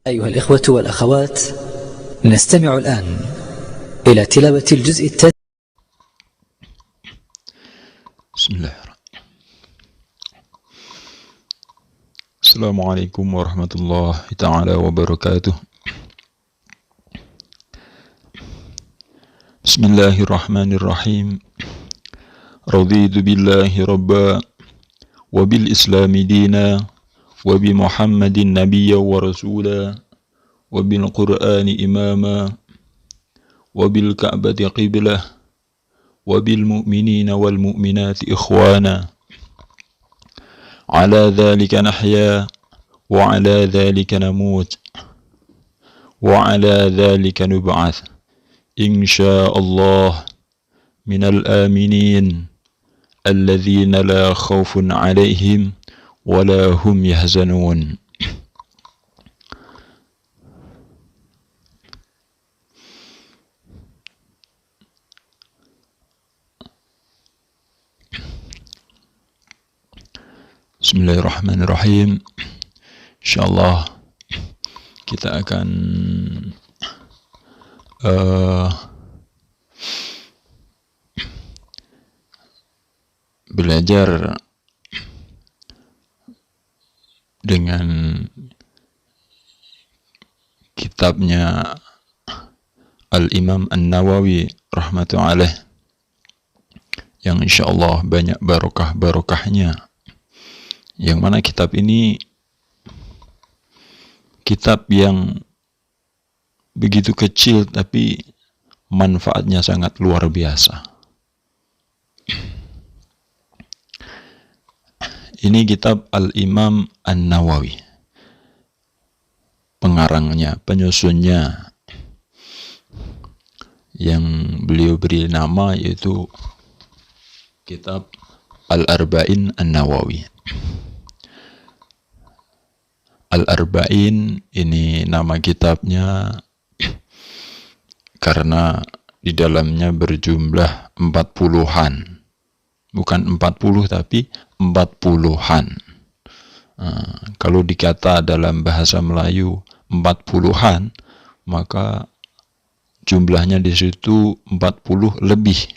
أيها الإخوة والأخوات، نستمع الآن إلى تلاوة الجزء التاسع. بسم الله الرحمن الرحيم. السلام عليكم ورحمة الله تعالى وبركاته. بسم الله الرحمن الرحيم. رضيت بالله ربا وبالإسلام دينا وبمحمد نبيا ورسولا وبالقرآن إماما وبالكعبة قبلة وبالمؤمنين والمؤمنات إخوانا. على ذلك نحيا وعلى ذلك نموت وعلى ذلك نبعث إن شاء الله من الآمنين الذين لا خوف عليهم ولا هم يحزنون. Bismillahirrahmanirrahim. Insyaallah kita akan belajar dengan kitabnya Al-Imam An-Nawawi rahmatullahi alaih, yang insyaallah banyak barokahnya, yang mana kitab ini kitab yang begitu kecil tapi manfaatnya sangat luar biasa. Ini kitab Al-Imam An-Nawawi, pengarangnya, penyusunnya, yang beliau beri nama yaitu kitab Al-Arba'in An-Nawawi. Al-Arba'in ini nama kitabnya karena di dalamnya berjumlah 40-an. Bukan 40 tapi 40-an. Kalau dikata dalam bahasa Melayu 40-an, maka jumlahnya di situ 40 lebih.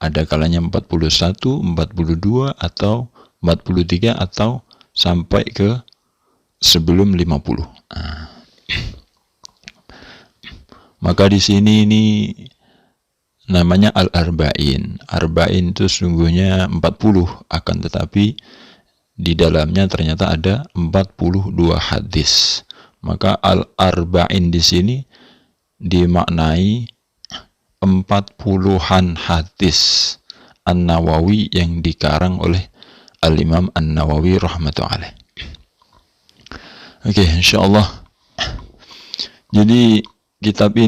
Ada kalanya 41, 42 atau 43 atau sampai ke sebelum 50. Maka di sini ini namanya Al-Arba'in. Arba'in itu sungguhnya 40, akan tetapi di dalamnya ternyata ada 42 hadis. Maka Al-Arba'in di sini dimaknai 40-an hadis An-Nawawi yang dikarang oleh Al-Imam An-Nawawi rahmatullahi alaih. Oke, insyaallah. Jadi kitab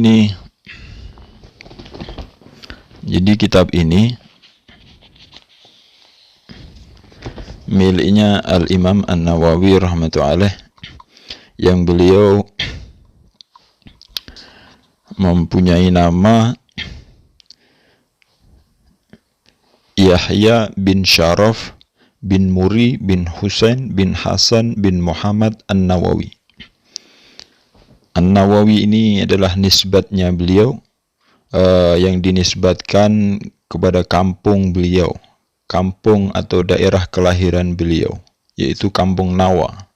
ini miliknya Al-Imam An-Nawawi rahmatullahi alaih, yang beliau mempunyai nama Yahya bin Syaraf bin Muri bin Husain bin Hasan bin Muhammad An-Nawawi. An-Nawawi ini adalah nisbatnya beliau, yang dinisbatkan kepada kampung beliau, kampung atau daerah kelahiran beliau, yaitu Kampung Nawa,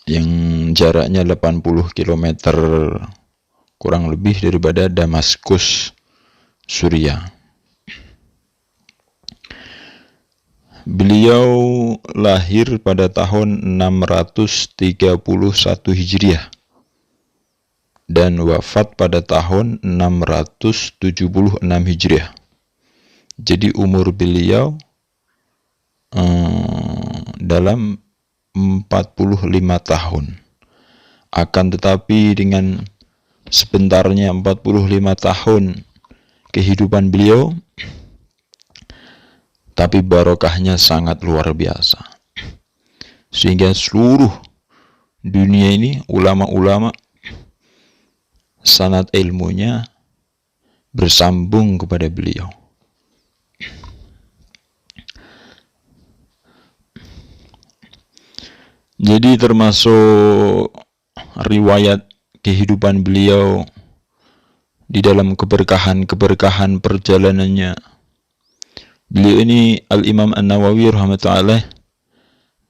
yang jaraknya 80 km kurang lebih daripada Damaskus, Suriah. Beliau lahir pada tahun 631 Hijriah dan wafat pada tahun 676 Hijriah. Jadi umur beliau dalam 45 tahun. Akan tetapi dengan sebentarnya 45 tahun kehidupan beliau, tapi barokahnya sangat luar biasa. Sehingga seluruh dunia ini, ulama-ulama, sanad ilmunya bersambung kepada beliau. Jadi termasuk riwayat kehidupan beliau di dalam keberkahan perjalanannya. Beliau ini Al-Imam An-Nawawi rahmatullah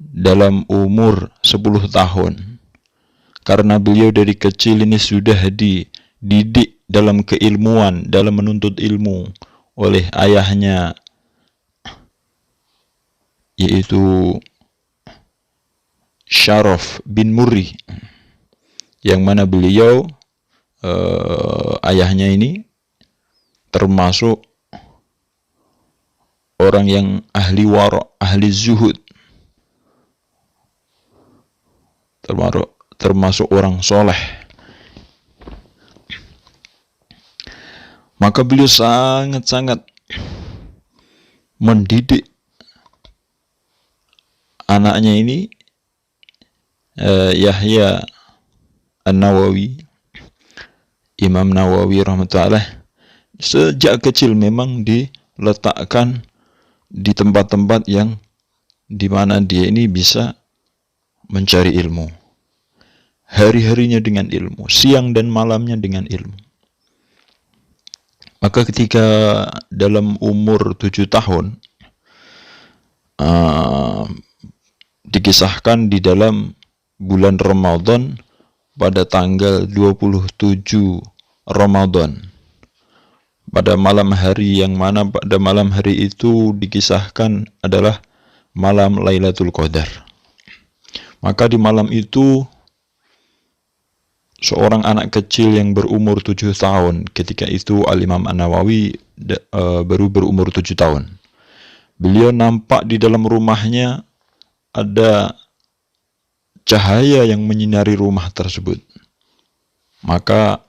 dalam umur 10 tahun. Karena beliau dari kecil ini sudah dididik dalam keilmuan, dalam menuntut ilmu oleh ayahnya, yaitu Syaraf bin Murri, yang mana beliau ayahnya ini termasuk orang yang ahli wara, ahli zuhud, termasuk orang soleh. Maka beliau sangat-sangat mendidik anaknya ini, Yahya An-Nawawi, Imam Nawawi rahmatullah, sejak kecil memang diletakkan di tempat-tempat yang dimana dia ini bisa mencari ilmu. Hari-harinya dengan ilmu, siang dan malamnya dengan ilmu. Maka ketika dalam umur 7 tahun, dikisahkan di dalam bulan Ramadan pada tanggal 27 Ramadan, pada malam hari yang mana pada malam hari itu dikisahkan adalah malam Lailatul Qadar. Maka di malam itu seorang anak kecil yang berumur 7 tahun, ketika itu Al-Imam An-Nawawi baru berumur 7 tahun. Beliau nampak di dalam rumahnya ada cahaya yang menyinari rumah tersebut. Maka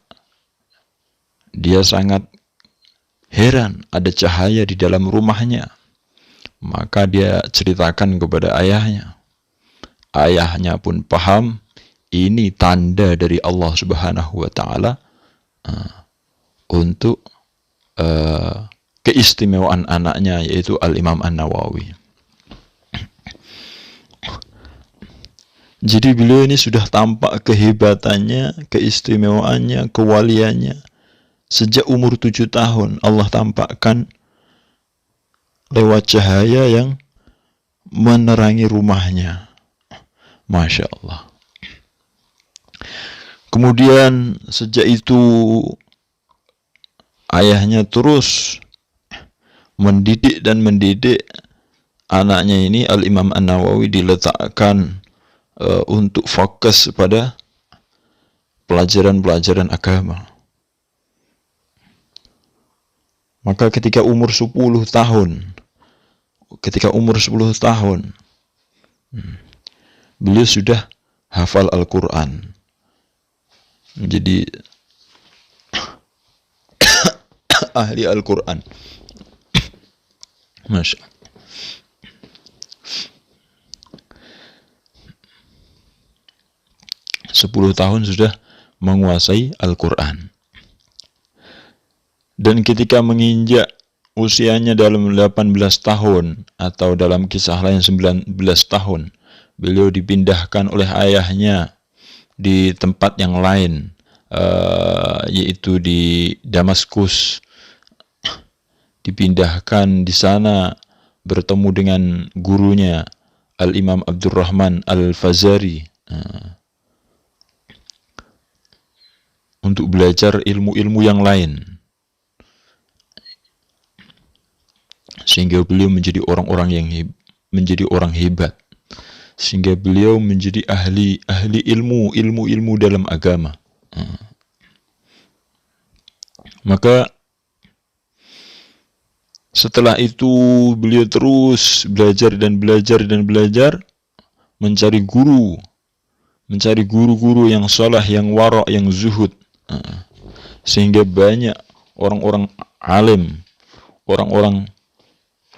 dia sangat heran, ada cahaya di dalam rumahnya. Maka dia ceritakan kepada ayahnya. Ayahnya pun paham, ini tanda dari Allah Subhanahu wa Ta'ala untuk keistimewaan anaknya, yaitu Al-Imam An-Nawawi. Jadi beliau ini sudah tampak kehebatannya, keistimewaannya, kewaliannya. Sejak umur 7 tahun Allah tampakkan lewat cahaya yang menerangi rumahnya. Masya Allah. Kemudian sejak itu ayahnya terus mendidik anaknya ini, Al-Imam An-Nawawi, diletakkan untuk fokus pada pelajaran-pelajaran agama. Maka ketika umur 10 tahun, beliau sudah hafal Al-Quran. Jadi ahli Al-Quran. Masya Allah. 10 tahun sudah menguasai Al-Quran. Dan ketika menginjak usianya dalam 18 tahun, atau dalam kisah lain 19 tahun, beliau dipindahkan oleh ayahnya di tempat yang lain, yaitu di Damaskus. Dipindahkan di sana, bertemu dengan gurunya Al-Imam Abdurrahman Al-Fazari, untuk belajar ilmu-ilmu yang lain, sehingga beliau menjadi orang hebat, sehingga beliau menjadi ahli ilmu dalam agama. Maka setelah itu beliau terus belajar, mencari guru-guru yang saleh, yang wara', yang zuhud, sehingga banyak orang-orang alim, orang-orang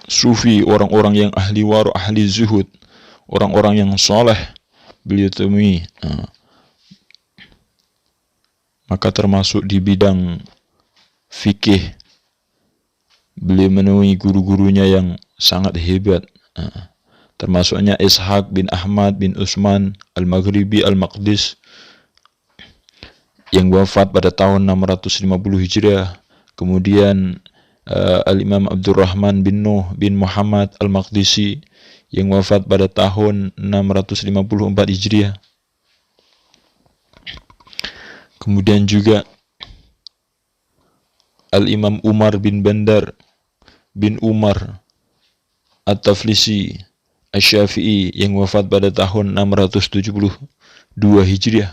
sufi, orang-orang yang ahli wara', ahli zuhud, orang-orang yang saleh beliau temui. Maka termasuk di bidang fikih, beliau menemui guru-gurunya yang sangat hebat. termasuknya Ishaq bin Ahmad bin Utsman Al-Maghribi Al-Maqdis yang wafat pada tahun 650 Hijriah. Kemudian Al-Imam Abdurrahman bin Nuh bin Muhammad Al-Maqdisi yang wafat pada tahun 654 Hijriah. Kemudian juga Al-Imam Umar bin Bandar bin Umar At-Taflisi Asy-Syafi'i yang wafat pada tahun 672 Hijriah.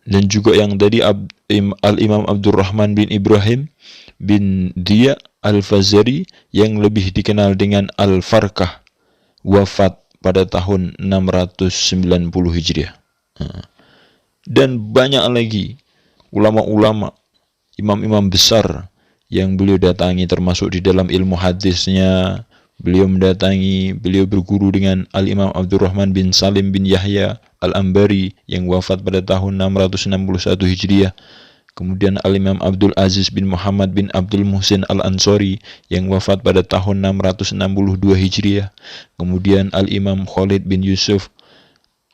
Dan juga yang tadi Al-Imam Abdurrahman bin Ibrahim bin Diya Al-Fazari yang lebih dikenal dengan Al-Farkah, wafat pada tahun 690 Hijriah. Dan banyak lagi ulama-ulama, imam-imam besar yang beliau datangi, termasuk di dalam ilmu hadisnya. Beliau berguru dengan Al-Imam Abdurrahman bin Salim bin Yahya Al-Ambari yang wafat pada tahun 661 Hijriah. Kemudian Al-Imam Abdul Aziz bin Muhammad bin Abdul Muhsin Al-Ansori yang wafat pada tahun 662 Hijriah. Kemudian Al-Imam Khalid bin Yusuf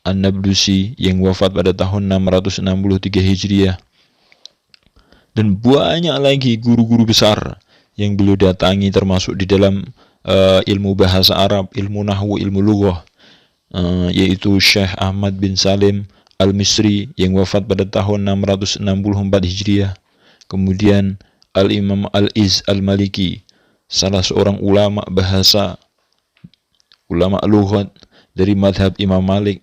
An-Nablusi yang wafat pada tahun 663 Hijriah. Dan banyak lagi guru-guru besar yang beliau datangi, termasuk di dalam ilmu bahasa Arab, ilmu nahwu, ilmu lughah, yaitu Syekh Ahmad bin Salim Al-Misri yang wafat pada tahun 664 Hijriah. Kemudian Al-Imam Al-Iz Al-Maliki, salah seorang ulama bahasa, ulama lughat dari madhab Imam Malik.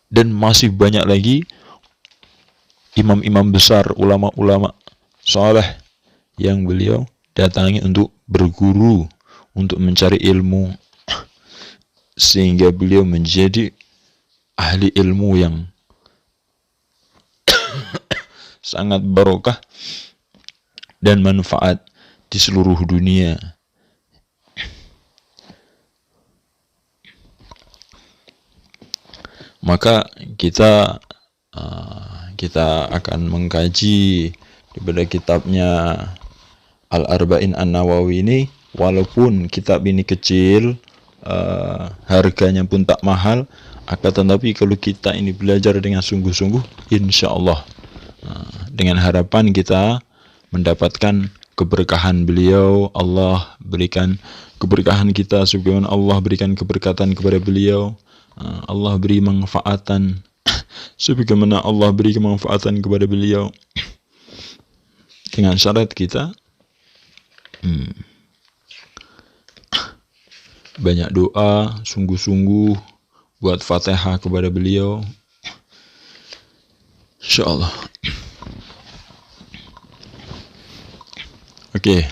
Dan masih banyak lagi imam-imam besar, ulama-ulama saleh yang beliau datangi untuk berguru, untuk mencari ilmu, sehingga beliau menjadi ahli ilmu yang sangat barokah dan manfaat di seluruh dunia. Maka kita akan mengkaji daripada kitabnya Al-Arba'in An-Nawawi ini. Walaupun kitab ini kecil, harganya pun tak mahal, akan tetapi kalau kita ini belajar dengan sungguh-sungguh, insya Allah dengan harapan kita mendapatkan keberkahan beliau, Allah berikan keberkahan kita, sebagaimana Allah berikan keberkatan kepada beliau, Allah beri manfaatan sebagaimana Allah beri kemanfaatan kepada beliau. Dengan syarat kita banyak doa, sungguh-sungguh buat Fatihah kepada beliau, insyaallah. Oke.